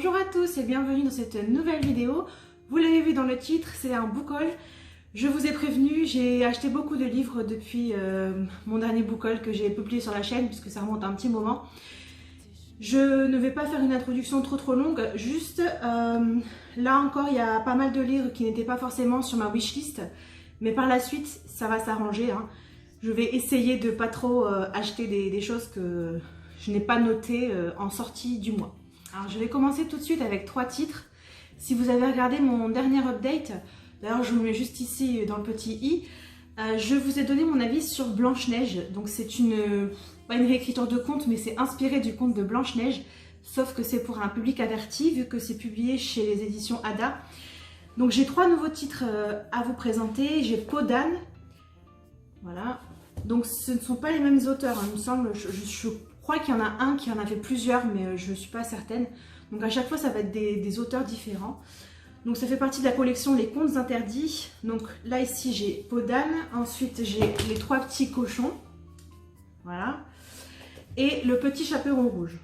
Bonjour à tous et bienvenue dans cette nouvelle vidéo. Vous l'avez vu dans le titre, c'est un book haul. Je vous ai prévenu, j'ai acheté beaucoup de livres depuis mon dernier book haul que j'ai publié sur la chaîne puisque ça remonte à un petit moment. Je ne vais pas faire une introduction trop longue, juste là encore il y a pas mal de livres qui n'étaient pas forcément sur ma wishlist, mais par la suite ça va s'arranger. Je vais essayer de pas trop acheter des choses que je n'ai pas notées en sortie du mois. Alors je vais commencer tout de suite avec 3 titres. Si vous avez regardé mon dernier update, d'ailleurs je vous le mets juste ici dans le petit i, je vous ai donné mon avis sur Blanche-Neige. Donc c'est pas une réécriture de conte, mais c'est inspiré du conte de Blanche-Neige, sauf que c'est pour un public averti, vu que c'est publié chez les éditions Ada. Donc j'ai 3 nouveaux titres à vous présenter. J'ai Peau d'âne, voilà. Donc ce ne sont pas les mêmes auteurs, il me semble, je crois qu'il y en a un qui en a fait plusieurs, mais je ne suis pas certaine. Donc à chaque fois ça va être des auteurs différents. Donc ça fait partie de la collection Les Contes Interdits. Donc là ici j'ai Peau d'âne, ensuite j'ai Les 3 petits cochons, voilà, et Le Petit Chaperon rouge.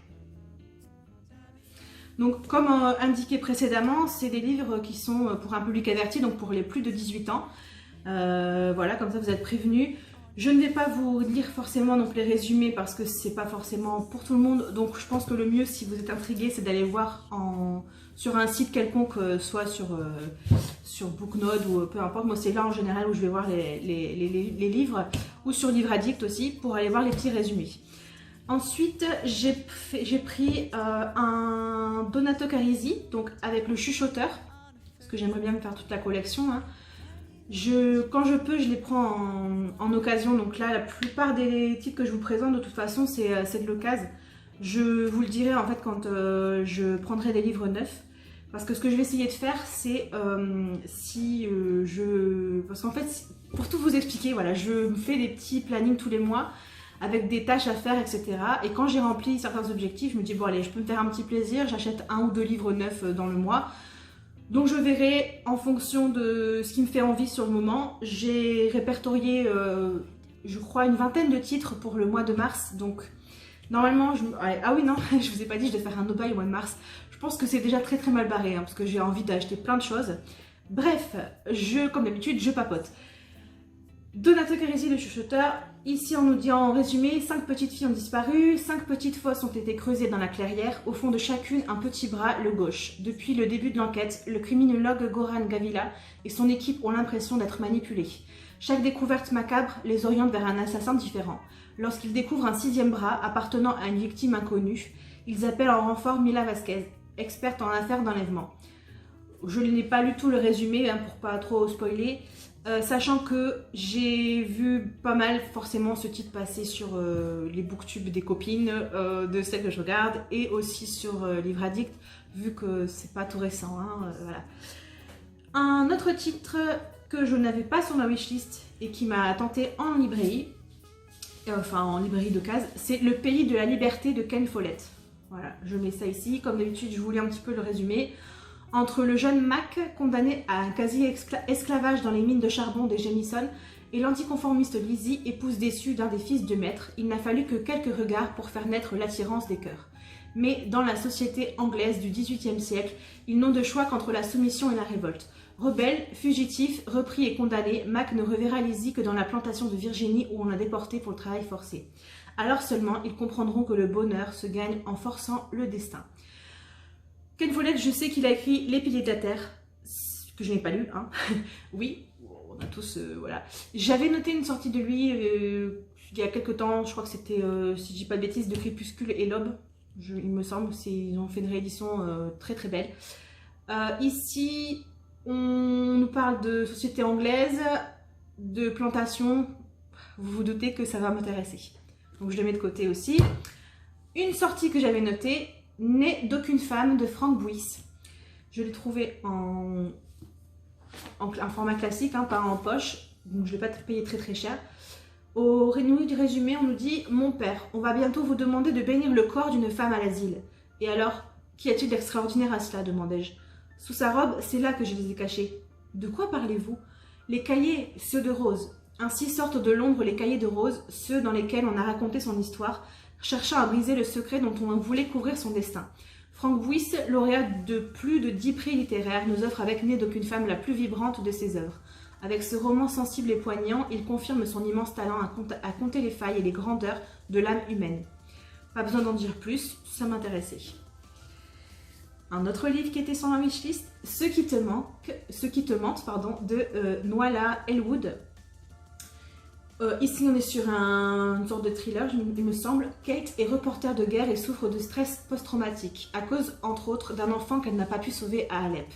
Donc comme indiqué précédemment, c'est des livres qui sont pour un public averti, donc pour les plus de 18 ans. Voilà, comme ça vous êtes prévenus. Je ne vais pas vous lire forcément donc les résumés parce que c'est pas forcément pour tout le monde. Donc je pense que le mieux, si vous êtes intrigué, c'est d'aller voir sur un site quelconque, soit sur Booknode ou peu importe. Moi c'est là en général où je vais voir les livres, ou sur Livre Addict aussi, pour aller voir les petits résumés. Ensuite j'ai pris un Donato Carisi, donc avec Le Chuchoteur, parce que j'aimerais bien me faire toute la collection. Quand je peux, je les prends en occasion. Donc là, la plupart des titres que je vous présente, de toute façon, c'est de l'occasion. Je vous le dirai en fait quand je prendrai des livres neufs. Parce que ce que je vais essayer de faire, c'est parce qu'en fait, pour tout vous expliquer, voilà, je me fais des petits plannings tous les mois avec des tâches à faire, etc. Et quand j'ai rempli certains objectifs, je me dis, bon allez, je peux me faire un petit plaisir, j'achète 1 ou 2 livres neufs dans le mois. Donc je verrai en fonction de ce qui me fait envie sur le moment. J'ai répertorié, je crois, une vingtaine de titres pour le mois de mars. Donc normalement, ah oui non, je vous ai pas dit, je vais faire un no-buy au mois de mars. Je pense que c'est déjà très mal barré, parce que j'ai envie d'acheter plein de choses. Bref, comme d'habitude, je papote. Donato Carisi, Le Chuchoteur. Ici, on nous dit en résumé, 5 petites filles ont disparu, 5 petites fosses ont été creusées dans la clairière, au fond de chacune un petit bras, le gauche. Depuis le début de l'enquête, le criminologue Goran Gavila et son équipe ont l'impression d'être manipulés. Chaque découverte macabre les oriente vers un assassin différent. Lorsqu'ils découvrent un 6e bras appartenant à une victime inconnue, ils appellent en renfort Mila Vasquez, experte en affaires d'enlèvement. Je n'ai pas lu tout le résumé pour pas trop spoiler. Sachant que j'ai vu pas mal forcément ce titre passer sur les booktubes des copines, de celles que je regarde, et aussi sur Livre Addict, vu que c'est pas tout récent, voilà. Un autre titre que je n'avais pas sur ma wishlist et qui m'a tenté en librairie, enfin en librairie d'occasion, c'est Le Pays de la Liberté de Ken Follett. Voilà, je mets ça ici, comme d'habitude je vous lis un petit peu le résumé. Entre le jeune Mac, condamné à un quasi-esclavage dans les mines de charbon des Jamison, et l'anticonformiste Lizzie, épouse déçue d'un des fils de maître, il n'a fallu que quelques regards pour faire naître l'attirance des cœurs. Mais dans la société anglaise du XVIIIe siècle, ils n'ont de choix qu'entre la soumission et la révolte. Rebelle, fugitif, repris et condamné, Mac ne reverra Lizzie que dans la plantation de Virginie où on l'a déporté pour le travail forcé. Alors seulement, ils comprendront que le bonheur se gagne en forçant le destin. Ken Follett, je sais qu'il a écrit Les Piliers de la Terre, que je n'ai pas lu, Oui, on a tous, voilà. J'avais noté une sortie de lui il y a quelques temps, je crois que c'était, si je dis pas de bêtises, de Crépuscule et l'Aube, il me semble, ils ont fait une réédition très belle. Ici, on nous parle de société anglaise, de plantation, vous vous doutez que ça va m'intéresser. Donc je le mets de côté aussi. Une sortie que j'avais notée, Né d'aucune femme de Frank Buis. Je l'ai trouvé en format classique, pas en poche, donc je ne vais pas payer très cher. Au résumé, on nous dit « Mon père, on va bientôt vous demander de bénir le corps d'une femme à l'asile. » Et alors, qu'y a-t-il d'extraordinaire à cela demandai-je. Sous sa robe, c'est là que je les ai cachés. De quoi parlez-vous? Les cahiers, ceux de Rose. Ainsi sortent de l'ombre les cahiers de Rose, ceux dans lesquels on a raconté son histoire, cherchant à briser le secret dont on voulait couvrir son destin. Frank Buis, lauréat de plus de 10 prix littéraires, nous offre avec Né d'aucune femme la plus vibrante de ses œuvres. Avec ce roman sensible et poignant, il confirme son immense talent à compter les failles et les grandeurs de l'âme humaine. Pas besoin d'en dire plus, ça m'intéressait. Un autre livre qui était sur ma wishlist, Ceux qui te mentent, de Noala Elwood. Ici, on est sur une sorte de thriller, il me semble. Kate est reporter de guerre et souffre de stress post-traumatique, à cause, entre autres, d'un enfant qu'elle n'a pas pu sauver à Alep.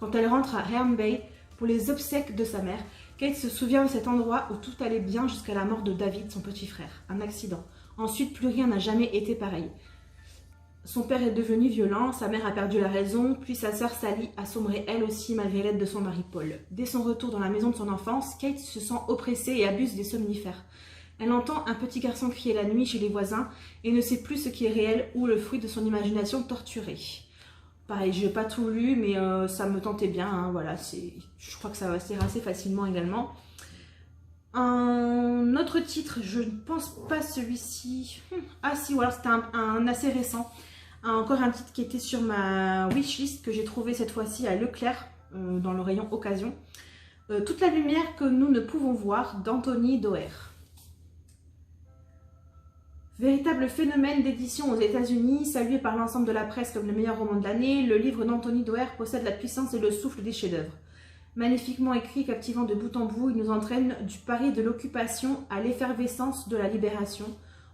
Quand elle rentre à Herne Bay pour les obsèques de sa mère, Kate se souvient de cet endroit où tout allait bien jusqu'à la mort de David, son petit frère. Un accident. Ensuite, plus rien n'a jamais été pareil. Son père est devenu violent, sa mère a perdu la raison, puis sa sœur Sally a sombré elle aussi malgré l'aide de son mari Paul. Dès son retour dans la maison de son enfance, Kate se sent oppressée et abuse des somnifères. Elle entend un petit garçon crier la nuit chez les voisins et ne sait plus ce qui est réel ou le fruit de son imagination torturée. Pareil, je n'ai pas tout lu, mais ça me tentait bien, hein, voilà, je crois que ça va se lire assez facilement également. Un autre titre, je ne pense pas celui-ci. Ah si, voilà, c'était un assez récent. Encore un titre qui était sur ma wishlist que j'ai trouvé cette fois-ci à Leclerc, dans le rayon occasion. Toute la lumière que nous ne pouvons voir, d'Anthony Doerr. Véritable phénomène d'édition aux États-Unis, salué par l'ensemble de la presse comme le meilleur roman de l'année, le livre d'Anthony Doerr possède la puissance et le souffle des chefs-d'œuvre. Magnifiquement écrit, captivant de bout en bout, il nous entraîne du pari de l'occupation à l'effervescence de la libération,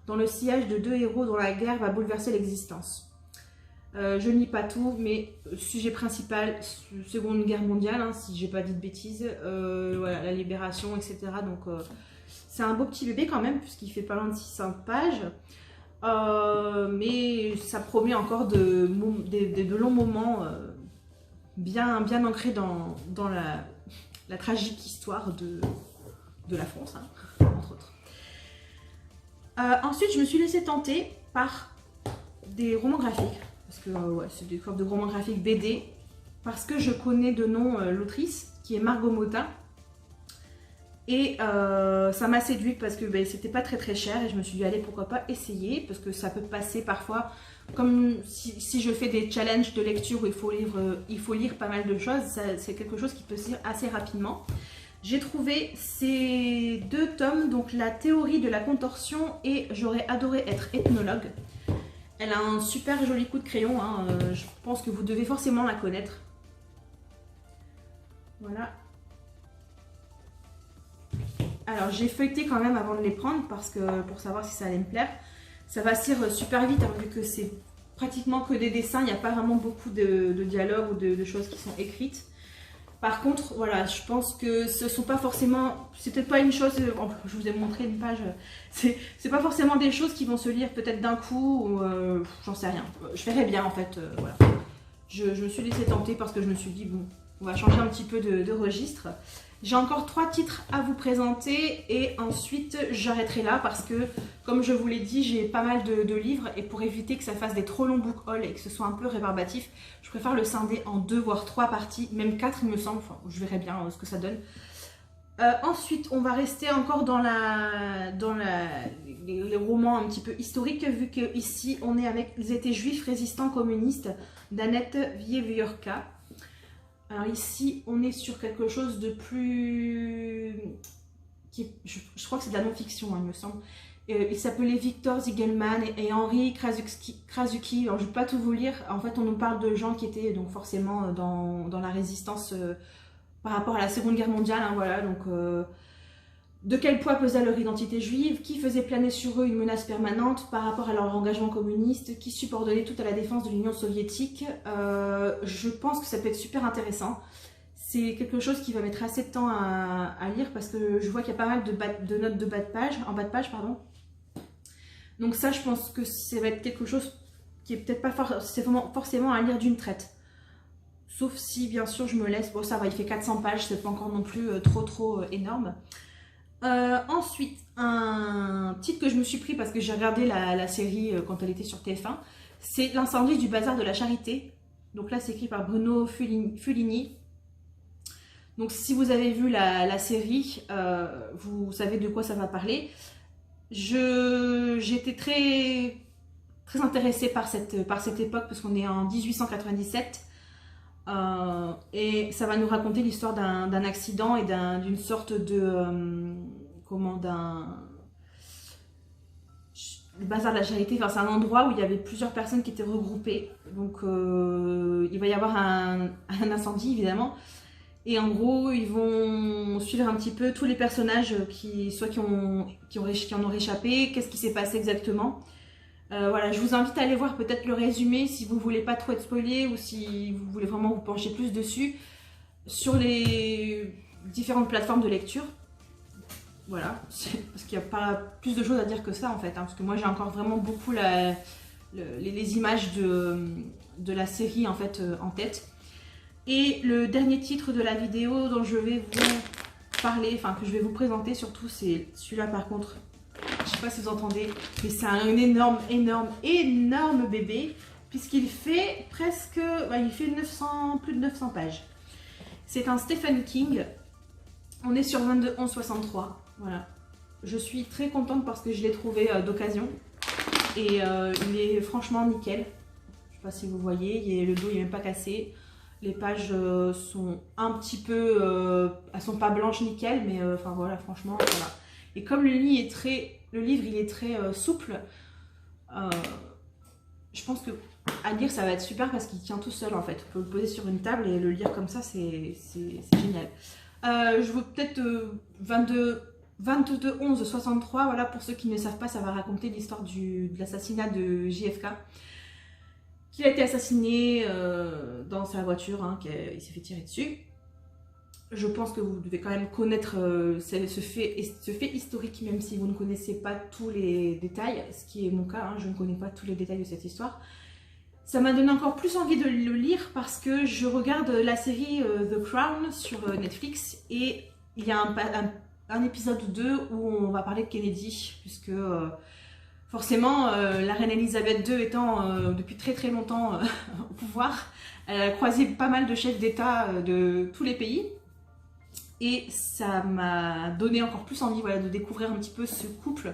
dans le sillage de deux héros dont la guerre va bouleverser l'existence. Je ne lis pas tout, mais sujet principal, Seconde Guerre mondiale, hein, si j'ai pas dit de bêtises, voilà, la libération, etc. Donc c'est un beau petit bébé quand même, puisqu'il fait pas loin de 600 pages. Mais ça promet encore de longs moments bien ancrés dans la tragique histoire de la France, hein, entre autres. Ensuite, je me suis laissée tenter par des romans graphiques. Parce que ouais, c'est des sortes de romans graphiques BD, parce que je connais de nom l'autrice, qui est Margot Motin. Et ça m'a séduite parce que c'était pas très cher, et je me suis dit allez, pourquoi pas essayer, parce que ça peut passer parfois, comme si je fais des challenges de lecture où il faut lire pas mal de choses, c'est quelque chose qui peut se lire assez rapidement. J'ai trouvé ces deux tomes, donc La théorie de la contorsion et J'aurais adoré être ethnologue. Elle a un super joli coup de crayon, hein, je pense que vous devez forcément la connaître. Voilà. Alors j'ai feuilleté quand même avant de les prendre parce que pour savoir si ça allait me plaire. Ça va se lire super vite, hein, vu que c'est pratiquement que des dessins, il n'y a pas vraiment beaucoup de dialogues ou de choses qui sont écrites. Par contre, voilà, je pense que ce sont pas forcément, c'est peut-être pas une chose, je vous ai montré une page, c'est pas forcément des choses qui vont se lire peut-être d'un coup, ou j'en sais rien. Je verrai bien en fait, voilà. Je me suis laissée tenter parce que je me suis dit, bon, on va changer un petit peu de registre. J'ai encore 3 titres à vous présenter et ensuite j'arrêterai là parce que, comme je vous l'ai dit, j'ai pas mal de livres et pour éviter que ça fasse des trop longs book hauls et que ce soit un peu rébarbatif, je préfère le scinder en 2 voire 3 parties, même 4 il me semble, enfin je verrai bien ce que ça donne. Ensuite, on va rester encore dans les romans un petit peu historiques, vu que ici on est avec Ils étaient juifs résistants communistes d'Annette Wiewiórka. Alors ici, on est sur quelque chose de plus... je crois que c'est de la non-fiction, hein, il me semble. Il s'appelait Victor Ziegelman et Henri Krasuki. Alors je ne vais pas tout vous lire. En fait, on nous parle de gens qui étaient donc forcément dans la résistance par rapport à la Seconde Guerre mondiale. Hein, voilà, donc de quel poids pesait leur identité juive, qui faisait planer sur eux une menace permanente par rapport à leur engagement communiste, qui subordonnait tout à la défense de l'Union soviétique. Je pense que ça peut être super intéressant. C'est quelque chose qui va mettre assez de temps à lire parce que je vois qu'il y a pas mal de notes de bas de page, en bas de page, pardon. Donc ça, je pense que ça va être quelque chose qui est peut-être pas forcément à lire d'une traite. Sauf si, bien sûr, je me laisse... Bon, ça va, il fait 400 pages, c'est pas encore non plus trop énorme. Ensuite, un titre que je me suis pris parce que j'ai regardé la série quand elle était sur TF1, c'est L'incendie du bazar de la Charité. Donc là, c'est écrit par Bruno Fulini. Donc si vous avez vu la série, vous savez de quoi ça va parler. J'étais très très intéressée par cette époque, parce qu'on est en 1897. Et ça va nous raconter l'histoire d'un accident et d'une sorte de... le bazar de la charité, enfin, c'est un endroit où il y avait plusieurs personnes qui étaient regroupées. Donc il va y avoir un incendie évidemment. Et en gros, ils vont suivre un petit peu tous les personnages qui en ont réchappé, qu'est-ce qui s'est passé exactement. Voilà, je vous invite à aller voir peut-être le résumé si vous voulez pas trop être spoilé ou si vous voulez vraiment vous pencher plus dessus sur les différentes plateformes de lecture. Voilà, parce qu'il n'y a pas plus de choses à dire que ça en fait, hein, parce que moi j'ai encore vraiment beaucoup les images de la série en fait en tête. Et le dernier titre de la vidéo dont je vais vous parler, enfin que je vais vous présenter surtout, c'est celui-là par contre. Je sais pas si vous entendez, mais c'est un énorme bébé, puisqu'il fait presque, il fait plus de 900 pages. C'est un Stephen King. On est sur 22-11-63. Voilà. Je suis très contente parce que je l'ai trouvé d'occasion. Et il est franchement nickel. Je sais pas si vous voyez, le dos il n'est même pas cassé. Les pages sont un petit peu, elles sont pas blanches nickel, mais enfin voilà, franchement, voilà. Et comme le livre il est très souple, je pense que à lire ça va être super parce qu'il tient tout seul en fait. On peut le poser sur une table et le lire comme ça, c'est génial. Je veux peut-être 22-11-63, voilà, pour ceux qui ne savent pas, ça va raconter l'histoire de l'assassinat de JFK. Qui a été assassiné dans sa voiture, hein, il s'est fait tirer dessus. Je pense que vous devez quand même connaître ce fait historique, même si vous ne connaissez pas tous les détails, ce qui est mon cas, hein, je ne connais pas tous les détails de cette histoire. Ça m'a donné encore plus envie de le lire parce que je regarde la série The Crown sur Netflix et il y a un épisode ou deux où on va parler de Kennedy, puisque forcément la reine Elisabeth II étant depuis très longtemps au pouvoir, elle a croisé pas mal de chefs d'État de tous les pays. Et ça m'a donné encore plus envie, voilà, de découvrir un petit peu ce couple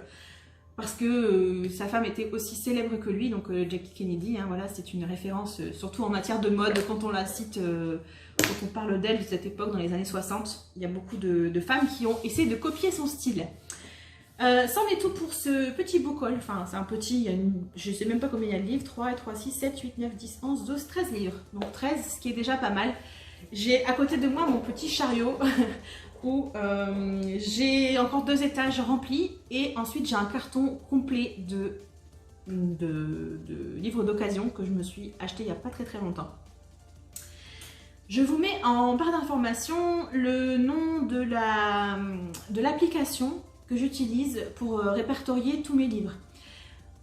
parce que sa femme était aussi célèbre que lui, donc Jackie Kennedy, hein, voilà, c'est une référence surtout en matière de mode quand on la cite, quand on parle d'elle de cette époque dans les années 60. Il y a beaucoup de femmes qui ont essayé de copier son style. C'en est tout pour ce petit book haul, enfin c'est un petit, je sais même pas combien il y a de livres, 3, 6, 7, 8, 9, 10, 11, 12, 13 livres, donc 13, ce qui est déjà pas mal. J'ai à côté de moi mon petit chariot où j'ai encore 2 étages remplis et ensuite j'ai un carton complet de livres d'occasion que je me suis acheté il n'y a pas très longtemps. Je vous mets en barre d'informations le nom de l'application que j'utilise pour répertorier tous mes livres.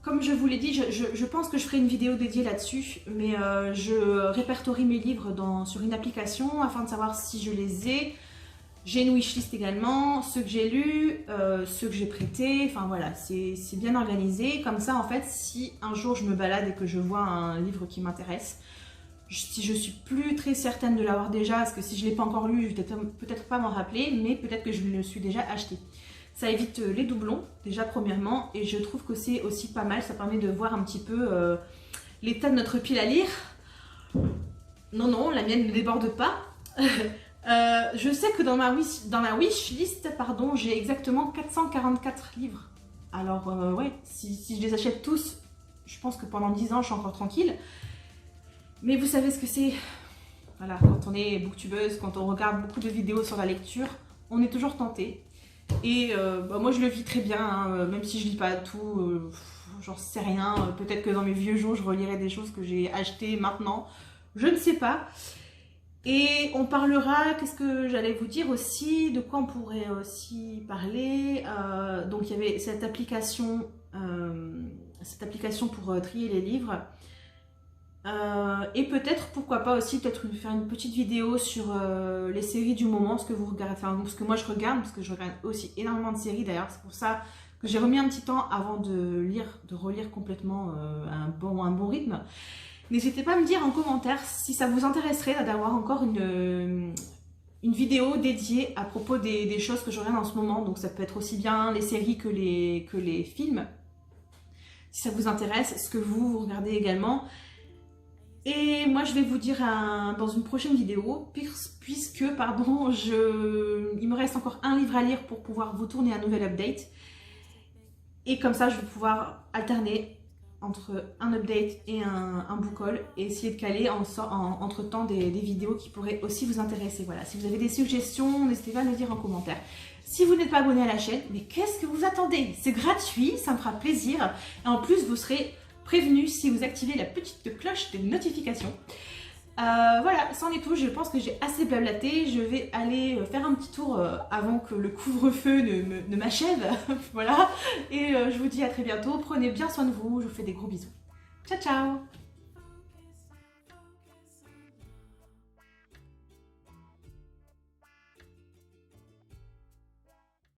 Comme je vous l'ai dit, je pense que je ferai une vidéo dédiée là-dessus, mais je répertorie mes livres sur une application afin de savoir si je les ai. J'ai une wishlist également, ceux que j'ai lus, ceux que j'ai prêtés, enfin voilà, c'est bien organisé. Comme ça, en fait, si un jour je me balade et que je vois un livre qui m'intéresse, si je suis plus très certaine de l'avoir déjà, parce que si je ne l'ai pas encore lu, je vais peut-être pas m'en rappeler, mais peut-être que je le suis déjà acheté. Ça évite les doublons, déjà premièrement, et je trouve que c'est aussi pas mal, ça permet de voir un petit peu l'état de notre pile à lire. Non, la mienne ne déborde pas. Je sais que dans ma wishlist, pardon, j'ai exactement 444 livres. Alors ouais, si je les achète tous, je pense que pendant 10 ans, je suis encore tranquille. Mais vous savez ce que c'est. Voilà, quand on est booktubeuse, quand on regarde beaucoup de vidéos sur la lecture, on est toujours tenté. Et moi je le vis très bien, hein, même si je lis pas tout, j'en sais rien. Peut-être que dans mes vieux jours je relirai des choses que j'ai achetées maintenant, je ne sais pas. Et on parlera, qu'est-ce que j'allais vous dire aussi, de quoi on pourrait aussi parler. Donc il y avait cette application pour trier les livres. Et peut-être, pourquoi pas aussi, faire une petite vidéo sur les séries du moment, ce que vous regardez, enfin ce que moi je regarde, parce que je regarde aussi énormément de séries d'ailleurs, c'est pour ça que j'ai remis un petit temps avant de relire complètement un bon rythme. N'hésitez pas à me dire en commentaire si ça vous intéresserait d'avoir encore une vidéo dédiée à propos des choses que je regarde en ce moment, donc ça peut être aussi bien les séries que les films. si ça vous intéresse, ce que vous regardez également. Et moi je vais vous dire dans une prochaine vidéo, puisque pardon, il me reste encore un livre à lire pour pouvoir vous tourner un nouvel update. Et comme ça je vais pouvoir alterner entre un update et un book haul et essayer de caler entre temps des vidéos qui pourraient aussi vous intéresser. Voilà, si vous avez des suggestions, n'hésitez pas à me dire en commentaire. Si vous n'êtes pas abonné à la chaîne, mais qu'est-ce que vous attendez? C'est gratuit, ça me fera plaisir. Et en plus, vous serez prévenu si vous activez la petite cloche de notification. Voilà, c'en est tout. Je pense que j'ai assez blablaté. Je vais aller faire un petit tour avant que le couvre-feu ne m'achève. Voilà. Et je vous dis à très bientôt. Prenez bien soin de vous. Je vous fais des gros bisous. Ciao, ciao!